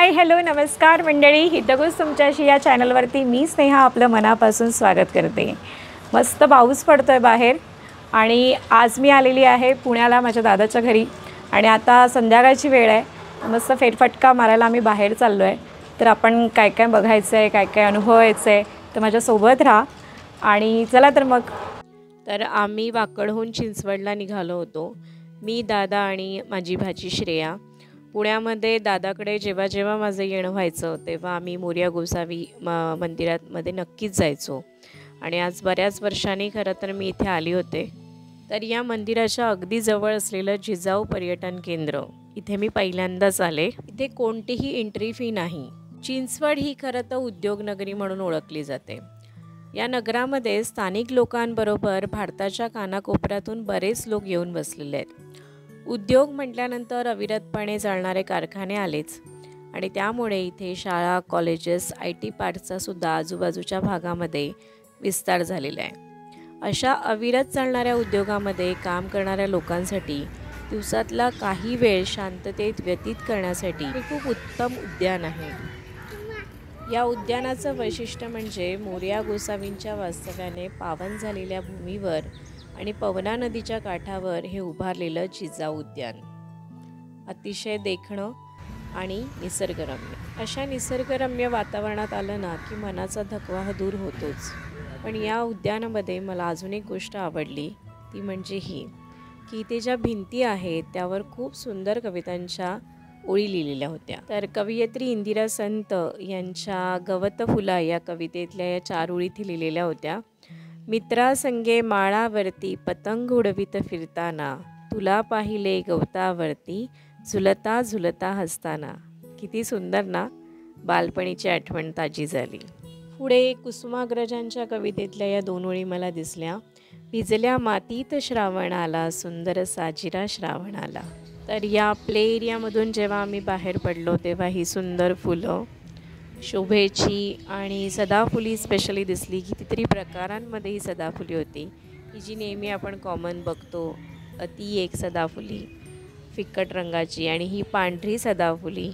Hi hello नमस्कार मंडळी, हितगुज तुमच्याशी या चॅनलवरती मी स्नेहा आपलं मनापासून स्वागत करते। मस्त पाऊस पडतोय बाहेर आणि आज मी आलेली आहे पुण्याला माझ्या दादाच्या घरी आणि आता संध्याकाळची वेळ आहे। मस्त फेरफटका मारायला आम्ही बाहेर चाललो आहे। तर आपण काय काय बघायचं आहे, काय काय अनुभवायचं आहे, तर माझ्यासोबत राहा आणि चला तर मग। तर आम्ही वाकडहून चिंचवडला निघालो होतो, मी दादा आणि माझी भाची श्रेया। पुण्यामध्ये दादाकडे जेव्हा जेव्हा माझं येणं व्हायचं तेव्हा आम्ही मोरया गोसावी मंदिरामध्ये नक्कीच जायचो आणि आज बऱ्याच वर्षांनी खरं तर मी इथे आली होते। तर या मंदिराच्या अगदी जवळ असलेलं जिजाऊ पर्यटन केंद्र इथे मी पहिल्यांदाच आले। इथे कोणतीही एंट्री फी नाही। चिंचवड ही खरं तर उद्योगनगरी म्हणून ओळखली जाते। या नगरामध्ये स्थानिक लोकांबरोबर भारताच्या कानाकोपऱ्यातून बरेच लोक येऊन बसलेले आहेत। उद्योग म्हटल्यानंतर अविरतपणे चालणारे कारखाने आलेच आणि त्यामुळे इथे शाळा, कॉलेजेस, IT पार्कचा सुद्धा आजूबाजूच्या भागामध्ये विस्तार झालेला आहे। अशा अविरत चालणाऱ्या उद्योगामध्ये काम करणाऱ्या लोकांसाठी दिवसातला काही वेळ शांततेत व्यतीत करण्यासाठी हे खूप उत्तम उद्यान आहे। या उद्यानाचं वैशिष्ट्य म्हणजे मोरया गोसावींच्या वास्तव्याने पावन झालेल्या भूमीवर आणि पवना नदीच्या काठावर हे उभारलेलं जिजाऊ उद्यान अतिशय देखणं आणि निसर्गरम्य। अशा निसर्गरम्य वातावरणात आलं ना की मनाचा थकवा हा दूर होतोच। पण या उद्यानामध्ये मला अजून एक गोष्ट आवडली, ती म्हणजे ही की इथे ज्या भिंती आहेत त्यावर खूप सुंदर कवितांच्या ओळी लिहिलेल्या होत्या। तर कवयित्री इंदिरा संत यांच्या गवत फुला या कवितेतल्या या 4 ओळी इथे लिहिलेल्या होत्या। मित्रासंगे माळावरती पतंग उडवीत फिरताना, तुला पाहिले गवतावरती झुलता झुलता हसताना। किती सुंदर ना, बालपणीची आठवण ताजी झाली। पुढे कुसुमाग्रजांच्या कवितेतल्या या 2 ओळी मला दिसल्या। भिजल्या मातीत श्रावण आला, सुंदर साजिरा श्रावण आला। तर या प्ले एरियामधून जेव्हा आम्ही बाहेर पडलो तेव्हा ही सुंदर फुलं, शोभेची आणि सदाफुली स्पेशली दिसली। कितीतरी प्रकारांमध्ये ही सदाफुली होती, ही जी नेहमी आपण कॉमन बघतो, ती एक सदाफुली फिक्कट रंगाची आणि ही पांढरी सदाफुली।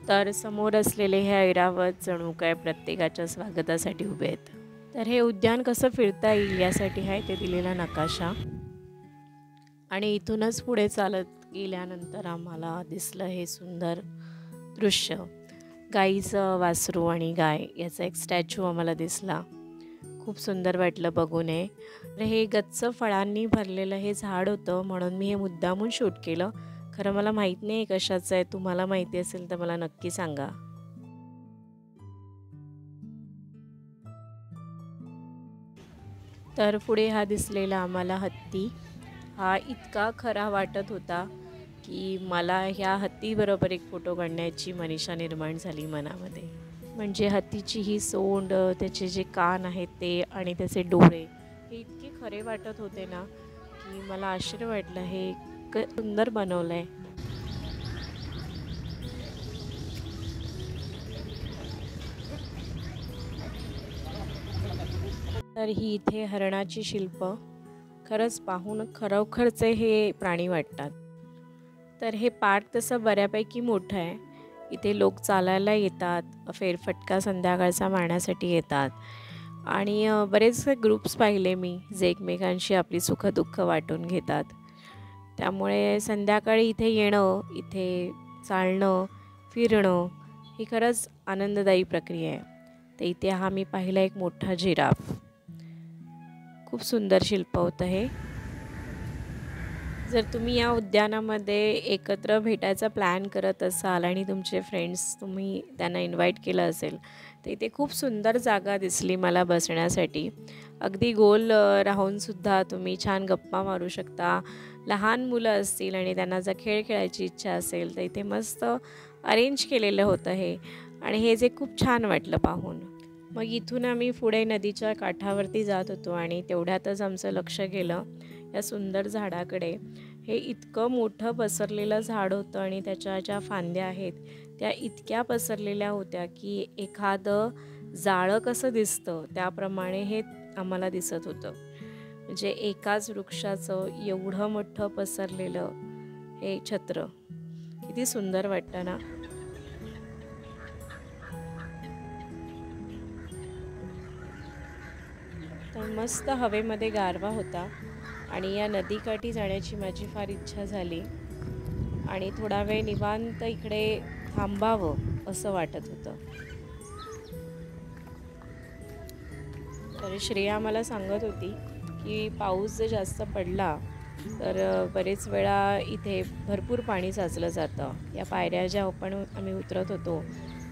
तर समोर असलेले हे ऐरावत जणू काय प्रत्येकाच्या स्वागतासाठी उभे आहेत। तर हे उद्यान कसं फिरता येईल यासाठी आहे ते दिलेला नकाशा आणि इथूनच पुढे चालत गेल्यानंतर आम्हाला दिसलं हे सुंदर दृश्य। गाईचं वासरू आणि गाय याचा एक स्टॅच्यू आम्हाला दिसला, खूप सुंदर वाटलं बघून। हे गच्च फळांनी भरलेलं हे झाड होतं म्हणून मी हे मुद्दामून शूट केलं। खरं मला माहीत नाही कशाचं आहे, तुम्हाला माहिती असेल तर मला नक्की सांगा। तर पुढे हा दिसलेला आम्हाला हत्ती, हा इतका खरा वाटत होता की मला ह्या हत्तीबरोबर एक फोटो काढण्याची मनीषा निर्माण झाली मनामध्ये। म्हणजे हत्तीची ही सोंड, त्याचे जे कान आहेत ते आणि त्याचे डोळे हे इतके खरे वाटत होते ना की मला आश्चर्य वाटलं, हे सुंदर बनवलं आहे। तर ही इथे हरणाची शिल्प खरंच पाहून खरोखरचे हे प्राणी वाटतात। तर हे पार्क तसं बऱ्यापैकी मोठं आहे, इथे लोक चालायला येतात, फेरफटका संध्याकाळचा मारण्यासाठी येतात आणि बरेचसे ग्रुप्स पाहिले मी जे एकमेकांशी आपली सुखदुःख वाटून घेतात। त्यामुळे संध्याकाळी इथे येणं, इथे चालणं, फिरणं ही खरंच आनंददायी प्रक्रिया आहे। तर इथे हा मी पाहिला एक मोठा जिराफ, खूप सुंदर शिल्प होतं हे। जर तुम्ही या उद्यानामध्ये एकत्र भेटायचा प्लॅन करत असाल आणि तुमचे फ्रेंड्स तुम्ही त्यांना इन्व्हाइट केलं असेल तर इथे खूप सुंदर जागा दिसली मला बसण्यासाठी। अगदी गोल राहूनसुद्धा तुम्ही छान गप्पा मारू शकता। लहान मुलं असतील आणि त्यांना जर खेळ खेळायची इच्छा असेल तर इथे मस्त अरेंज केलेलं होतं हे आणि हे जे खूप छान वाटलं पाहून। मग इथून आम्ही पुढे नदीच्या काठावरती जात होतो आणि तेवढ्यातच आमचं लक्ष गेलं या सुंदर झाडाकडे। हे इतकं मोठं पसरलेलं झाड होतं आणि त्याच्या ज्या फांद्या आहेत त्या इतक्या पसरलेल्या होत्या की एखादं जाळं कसं दिसतं त्याप्रमाणे हे आम्हाला दिसत होतं। म्हणजे एकाच वृक्षाचं एवढं मोठं पसरलेलं हे छत्र किती सुंदर वाटतं ना। तर मस्त हवेमध्ये गारवा होता आणि या नदीकाठी जाण्याची माझी फार इच्छा झाली आणि थोडा वेळ निवांत इकडे थांबावं असं वाटत होतं। तर श्रेया मला सांगत होती की पाऊस जर जास्त पडला तर बरेच वेळा इथे भरपूर पाणी साचलं जातं। या पायऱ्या ज्या आम्ही उतरत होतो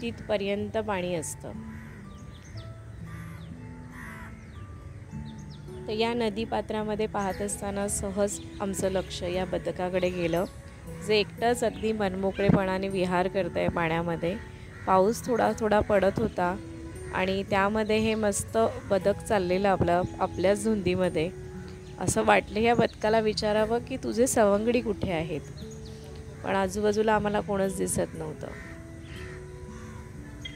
तिथपर्यंत पाणी असतं। तर या नदीपात्रामध्ये पाहत असताना सहज आमचं लक्ष या बदकाकडे गेलं, जे एकटंच अगदी मनमोकळेपणाने विहार करतंय पाण्यामध्ये। पाऊस थोडा थोडा पडत होता आणि त्यामध्ये हे मस्त बदक चाललेलं आपल्याच धुंदीमध्ये। असं वाटलं या बदकाला विचारावं की तुझे सवंगडी कुठे आहेत, पण आजूबाजूला आम्हाला कोणच दिसत नव्हतं।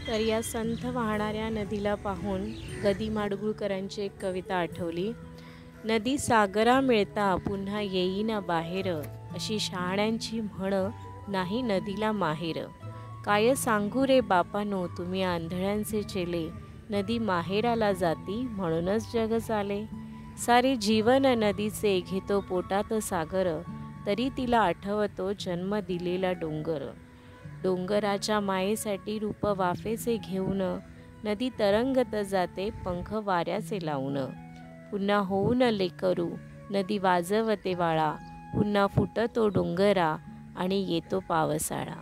तर या संथ वाहणाऱ्या नदीला पाहून गदी माडगुळकरांची एक कविता आठवली। नदी सागरा मिळता पुन्हा येईना बाहेर, अशी शहाण्यांची म्हण नाही नदीला माहेर। काय सांगू रे बापानो तुम्ही आंधळ्यांचे चेले, नदी माहेराला जाती म्हणूनच जग चाले। सारे जीवन नदीचे घेतो पोटात सागर, तरी तिला आठवतो जन्म दिलेला डोंगर। डोंगराच्या मायेसाठी रूप वाफेचे घेऊन, नदी तरंगत जाते पंख वाऱ्याचे लावून। पुन्हा होऊन लेकरू नदी वाजवते वाळा, पुन्हा फुटतो डोंगरा आणि येतो पावसाळा।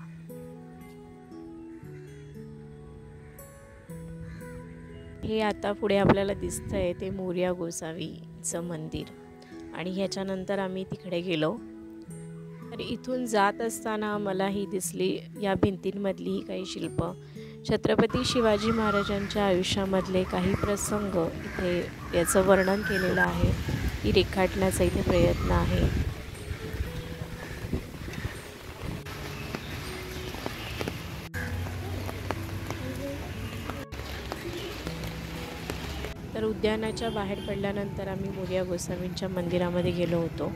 हे आता पुढे आपल्याला दिसतंय ते मोरया गोसावीचं मंदिर आणि ह्याच्यानंतर आम्ही तिकडे गेलो। तर इथून जात असताना मला ही दिसली या भिंतींमधली ही काही शिल्प छत्रपती शिवाजी महाराजांच्या आयुष्यामधले काही प्रसंग इथे याचं वर्णन केलेलं आहे, ती रेखाटण्याचा इथे प्रयत्न आहे। तर उद्यानाच्या बाहेर पडल्यानंतर आम्ही मोरया गोसावींच्या मंदिरामध्ये गेलो होतो।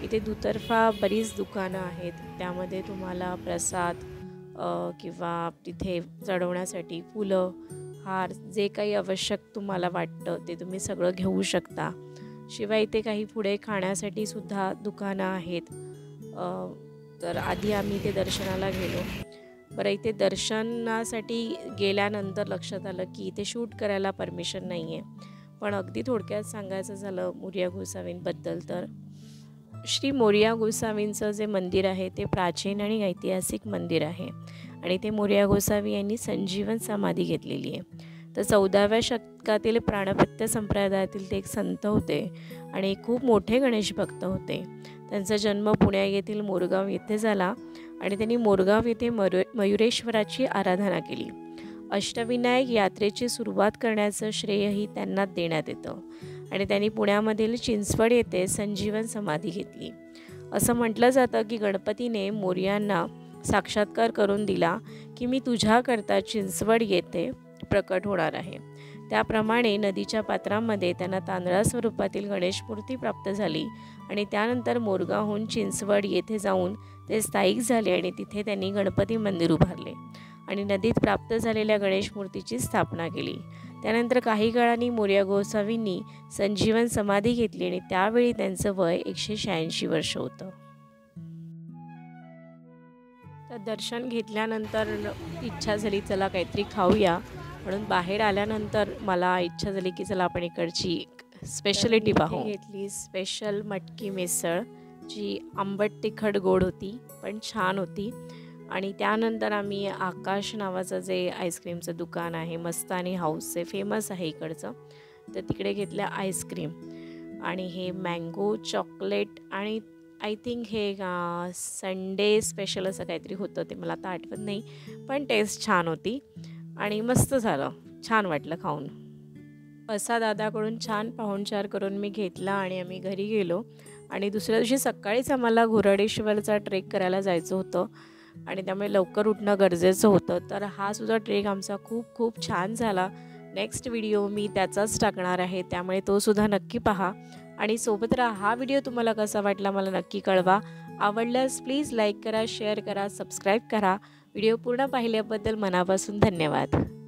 इथे दुतर्फा बरीच दुकानं आहेत, त्यामध्ये तुम्हाला प्रसाद किंवा तिथे चढवण्यासाठी फुलं, हार जे काही आवश्यक तुम्हाला वाटतं ते तुम्ही सगळं घेऊ शकता। शिवाय इथे काही पुढे खाण्यासाठी सुद्धा दुकानं आहेत। तर आधी आम्ही इथे दर्शनाला गेलो। बरं, इथे दर्शनासाठी गेल्यानंतर लक्षात आलं की इथे शूट करायला परमिशन नाही आहे, पण अगदी थोडक्यात सांगायचं झालं मोरया गोसावींबद्दल तर श्री मोरया गोसावींचं जे मंदिर आहे ते प्राचीन आणि ऐतिहासिक मंदिर आहे आणि ते मोरया गोसावी यांनी संजीवन समाधी घेतलेली आहे। तर 14व्या शतकातील प्राणपत्य संप्रदायातील ते एक संत होते आणि खूप मोठे गणेश भक्त होते। त्यांचा जन्म पुणे येथील मोरगाव येथे झाला आणि त्यांनी मोरगाव येथे मयुरेश्वराची आराधना केली। अष्टविनायक यात्रेची सुरुवात करण्याचं श्रेयही त्यांना देण्यात येतं आणि त्यांनी पुण्यामधील चिंचवड येथे संजीवन समाधी घेतली। असं म्हटलं जातं की गणपतीने मोरयांना साक्षात्कार करून दिला की मी तुझ्याकरता चिंचवड येथे प्रकट होणार आहे। त्याप्रमाणे नदीच्या पात्रामध्ये त्यांना तांदळा स्वरूपातील गणेश मूर्ती प्राप्त झाली आणि त्यानंतर मोरगावहून चिंचवड येथे जाऊन ते स्थायिक झाले आणि तिथे त्यांनी गणपती मंदिर उभारले आणि नदीत प्राप्त झालेल्या गणेश मूर्तीची स्थापना केली। त्यानंतर काही काळांनी मोरया गोसावींनी संजीवन समाधी घेतली आणि त्यावेळी त्यांचं वय 186 वर्ष होतं। तर दर्शन घेतल्यानंतर इच्छा झाली चला काहीतरी खाऊया, म्हणून बाहेर आल्यानंतर मला इच्छा झाली की चला आपण इकडची स्पेशलिटी पाहू। घेतली स्पेशल मटकी मिसळ, जी आंबट तिखट गोड होती पण छान होती। आणि त्यानंतर आम्ही आकाश नावाचं जे आईस्क्रीमचं दुकान आहे, मस्तानी हाऊसचे फेमस आहे इकडचं, तर तिकडे घेतल्या आईस्क्रीम आणि हे मँगो चॉकलेट आणि आय थिंक हे संडे स्पेशल असं काहीतरी होतं, ते मला आता आठवत नाही, पण टेस्ट छान होती आणि मस्त झालं, छान वाटलं खाऊन। असा दादाकडून छान पाहुणचार करून मी घेतला आणि आम्ही घरी गेलो आणि दुसऱ्या दिवशी सकाळीच आम्हाला घोराडेश्वरचा ट्रेक करायला जायचं होतं आणि त्यामुळे लवकर उठणं गरजेचं होतं। तर हा सुद्धा ट्रेक आमचा खूप खूप छान झाला। नेक्स्ट व्हिडिओ मी त्याचाच टाकणार आहे, त्यामुळे तो सुद्धा नक्की पहा आणि सोबत राहा. हा व्हिडिओ तुम्हाला कसा वाटला मला नक्की कळवा. आवडल्यास प्लीज लाईक करा, शेअर करा, सबस्क्राईब करा. व्हिडिओ पूर्ण पाहिल्याबद्दल मनापासून धन्यवाद.